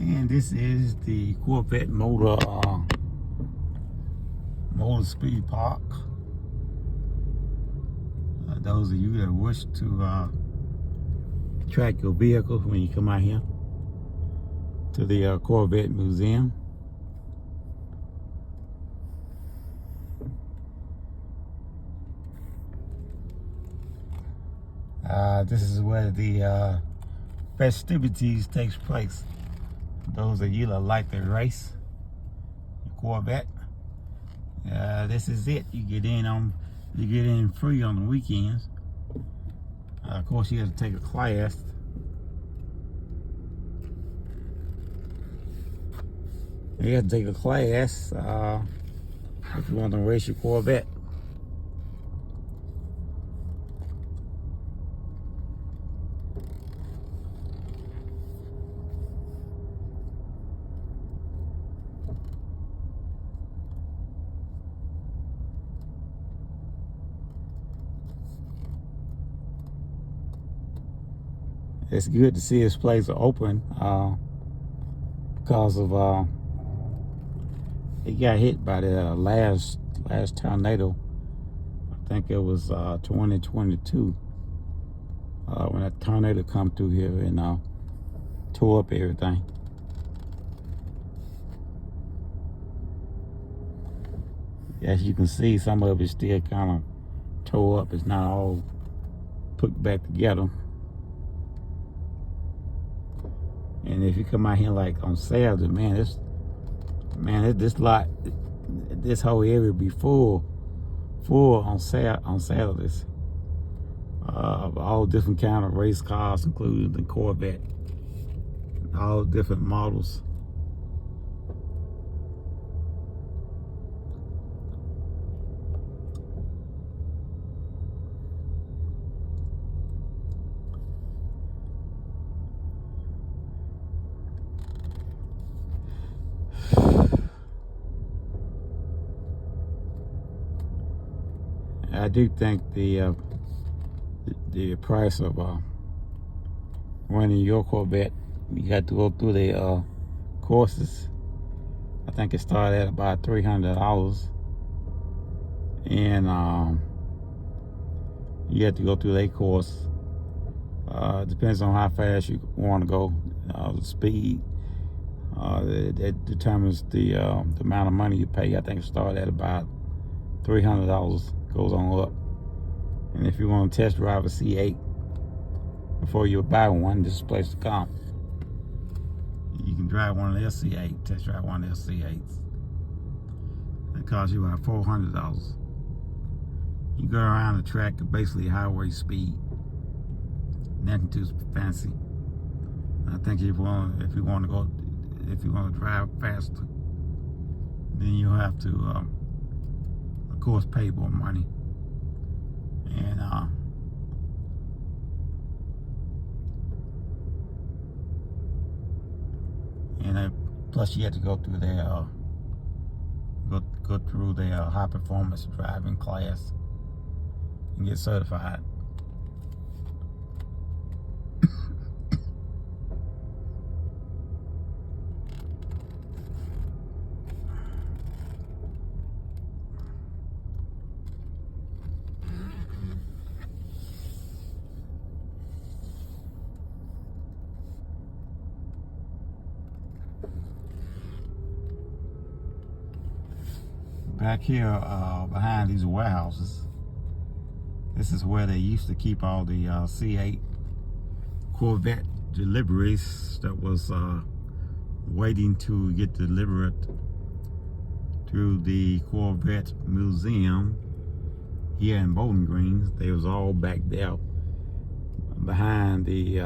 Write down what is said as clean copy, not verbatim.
And this is the Corvette Motor Speed Park. Those of you that wish to track your vehicle when you come out here to the Corvette Museum. This is where the festivities takes place. Those of you that like the race, the Corvette, this is it. You get in free on the weekends. Of course, you have to take a class. You have to take a class if you want to race your Corvette. It's good to see this place open because of it got hit by the last tornado. I think it was 2022 when that tornado come through here and tore up everything. As you can see, some of it still kind of tore up. It's not all put back together. And if you come out here like on Saturday, this whole area be full on Saturdays. All different kind of race cars, including the Corvette, all different models. I do think the price of running your Corvette, you got to go through the courses. I think it started at about $300, and you have to go through their course. Depends on how fast you want to go, the speed. That determines the amount of money you pay. I think it started at about $300. Goes on up. And if you want to test drive a C8 before you buy one, this is the place to come. You can drive one of their C8, test drive one of their C8s. It costs you about $400. You go around the track at basically highway speed. Nothing too fancy. I think if you want to drive faster, then you'll have to of course pay more money, and plus you have to go through their high performance driving class and get certified. Back here behind these warehouses, this is where they used to keep all the C8 Corvette deliveries that was waiting to get delivered through the Corvette Museum here in Bowling Green. They was all back there behind the